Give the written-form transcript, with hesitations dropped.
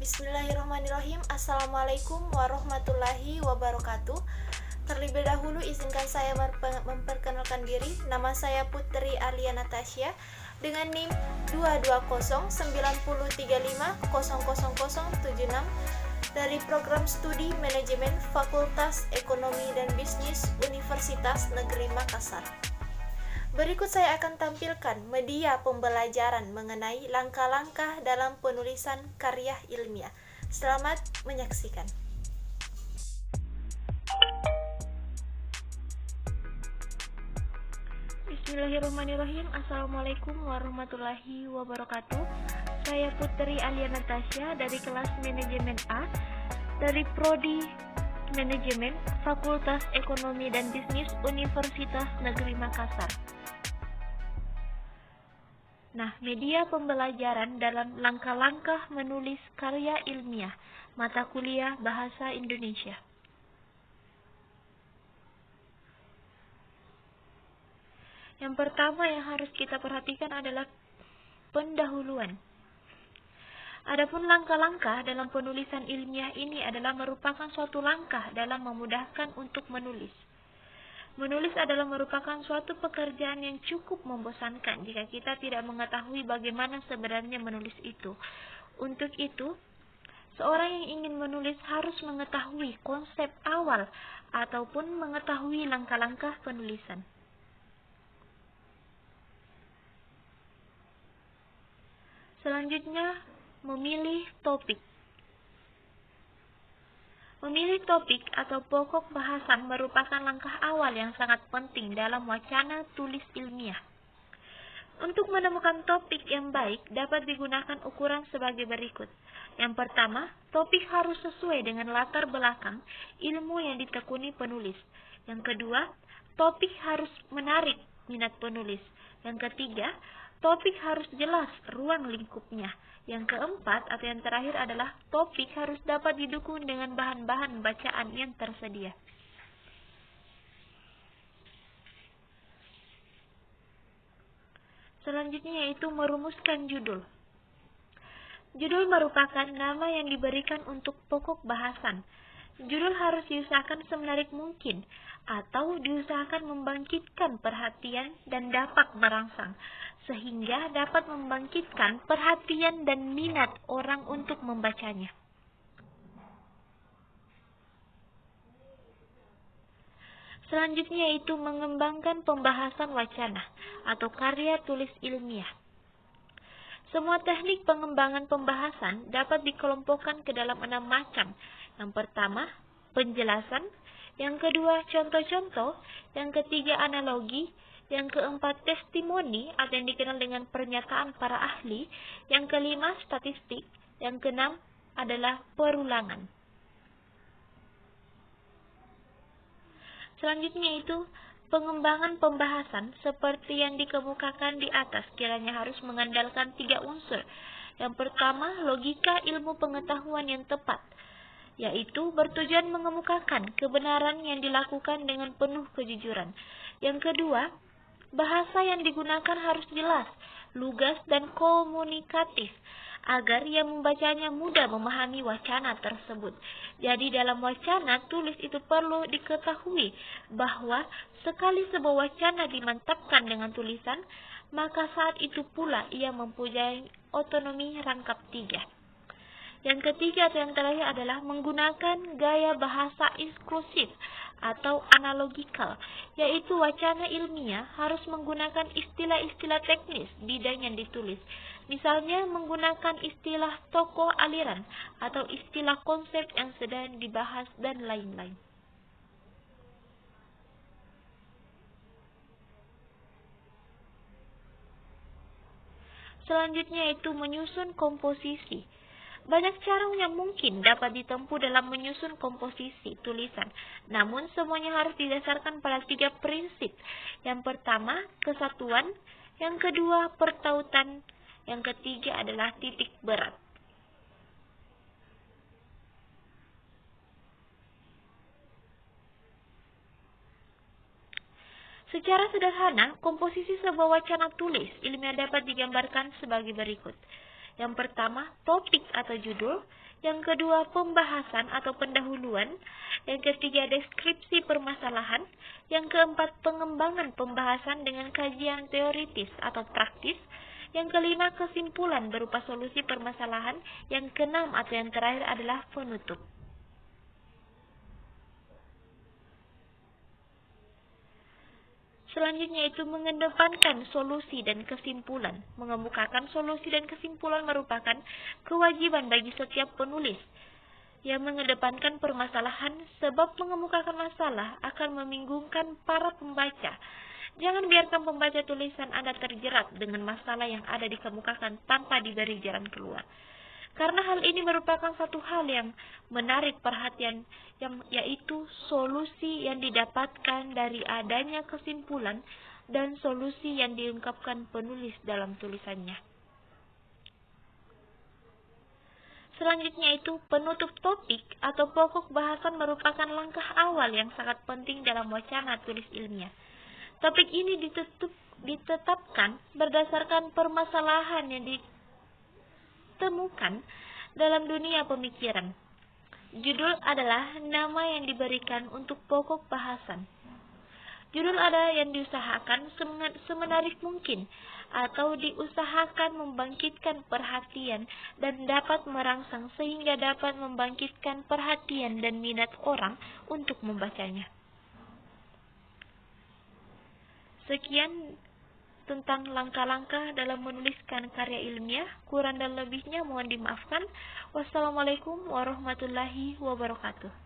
Bismillahirrahmanirrahim. Assalamualaikum warahmatullahi wabarakatuh. Terlebih dahulu izinkan saya memperkenalkan diri. Nama saya Putri Alia Natasha dengan NIM 2209035000076 dari Program Studi Manajemen Fakultas Ekonomi dan Bisnis Universitas Negeri Makassar. Berikut saya akan tampilkan media pembelajaran mengenai langkah-langkah dalam penulisan karya ilmiah. Selamat menyaksikan. Bismillahirrahmanirrahim. Assalamualaikum warahmatullahi wabarakatuh. Saya Putri Alia Natasha dari kelas Manajemen A dari Prodi Manajemen Fakultas Ekonomi dan Bisnis Universitas Negeri Makassar. Nah, media pembelajaran dalam langkah-langkah menulis karya ilmiah, mata kuliah Bahasa Indonesia. Yang pertama yang harus kita perhatikan adalah pendahuluan. Adapun langkah-langkah dalam penulisan ilmiah ini adalah merupakan suatu langkah dalam memudahkan untuk menulis. Menulis adalah merupakan suatu pekerjaan yang cukup membosankan jika kita tidak mengetahui bagaimana sebenarnya menulis itu. Untuk itu, seorang yang ingin menulis harus mengetahui konsep awal ataupun mengetahui langkah-langkah penulisan. Selanjutnya, memilih topik. Memilih topik atau pokok bahasan merupakan langkah awal yang sangat penting dalam wacana tulis ilmiah. Untuk menemukan topik yang baik dapat digunakan ukuran sebagai berikut. Yang pertama, topik harus sesuai dengan latar belakang ilmu yang ditekuni penulis. Yang kedua, topik harus menarik minat penulis. Yang ketiga, topik harus jelas ruang lingkupnya. Yang keempat atau yang terakhir adalah topik harus dapat didukung dengan bahan-bahan bacaan yang tersedia. Selanjutnya yaitu merumuskan judul. Judul merupakan nama yang diberikan untuk pokok bahasan. Judul harus diusahakan semenarik mungkin atau diusahakan membangkitkan perhatian dan dapat merangsang, sehingga dapat membangkitkan perhatian dan minat orang untuk membacanya. Selanjutnya yaitu mengembangkan pembahasan wacana atau karya tulis ilmiah. Semua teknik pengembangan pembahasan dapat dikelompokkan ke dalam 6 macam. Yang pertama, penjelasan. Yang kedua, contoh-contoh. Yang ketiga, analogi. Yang keempat, testimoni atau yang dikenal dengan pernyataan para ahli. Yang kelima, statistik. Yang keenam adalah perulangan. Selanjutnya itu pengembangan pembahasan seperti yang dikemukakan di atas kiranya harus mengandalkan 3 unsur. Yang pertama, logika ilmu pengetahuan yang tepat, yaitu bertujuan mengemukakan kebenaran yang dilakukan dengan penuh kejujuran. Yang kedua, bahasa yang digunakan harus jelas, lugas, dan komunikatif, agar yang membacanya mudah memahami wacana tersebut. Jadi dalam wacana tulis itu perlu diketahui bahwa sekali sebuah wacana dimantapkan dengan tulisan, maka saat itu pula ia mempunyai otonomi rangkap 3. Yang ketiga atau yang terakhir adalah menggunakan gaya bahasa inklusif atau analogikal, yaitu wacana ilmiah harus menggunakan istilah-istilah teknis bidang yang ditulis. Misalnya menggunakan istilah tokoh aliran atau istilah konsep yang sedang dibahas dan lain-lain. Selanjutnya yaitu menyusun komposisi. Banyak cara yang mungkin dapat ditempuh dalam menyusun komposisi tulisan. Namun semuanya harus didasarkan pada 3 prinsip. Yang pertama, kesatuan. Yang kedua, pertautan. Yang ketiga adalah titik berat. Secara sederhana, komposisi sebuah wacana tulis ilmiah dapat digambarkan sebagai berikut. Yang pertama, topik atau judul. Yang kedua, pembahasan atau pendahuluan. Yang ketiga, deskripsi permasalahan. Yang keempat, pengembangan pembahasan dengan kajian teoritis atau praktis. Yang kelima, kesimpulan berupa solusi permasalahan. Yang keenam atau yang terakhir adalah penutup. Selanjutnya itu mengedepankan solusi dan kesimpulan. Mengemukakan solusi dan kesimpulan merupakan kewajiban bagi setiap penulis yang mengedepankan permasalahan, sebab mengemukakan masalah akan membingungkan para pembaca. Jangan biarkan pembaca tulisan Anda terjerat dengan masalah yang ada dikemukakan tanpa diberi jalan keluar. Karena hal ini merupakan satu hal yang menarik perhatian, yaitu solusi yang didapatkan dari adanya kesimpulan dan solusi yang diungkapkan penulis dalam tulisannya. Selanjutnya itu penutup topik atau pokok bahasan merupakan langkah awal yang sangat penting dalam wacana tulis ilmiah. Topik ini ditetapkan berdasarkan permasalahan yang ditemukan dalam dunia pemikiran. Judul adalah nama yang diberikan untuk pokok bahasan. Judul ada yang diusahakan semenarik mungkin atau diusahakan membangkitkan perhatian dan dapat merangsang sehingga dapat membangkitkan perhatian dan minat orang untuk membacanya. Sekian tentang langkah-langkah dalam menuliskan karya ilmiah. Kurang dan lebihnya mohon dimaafkan. Wassalamualaikum warahmatullahi wabarakatuh.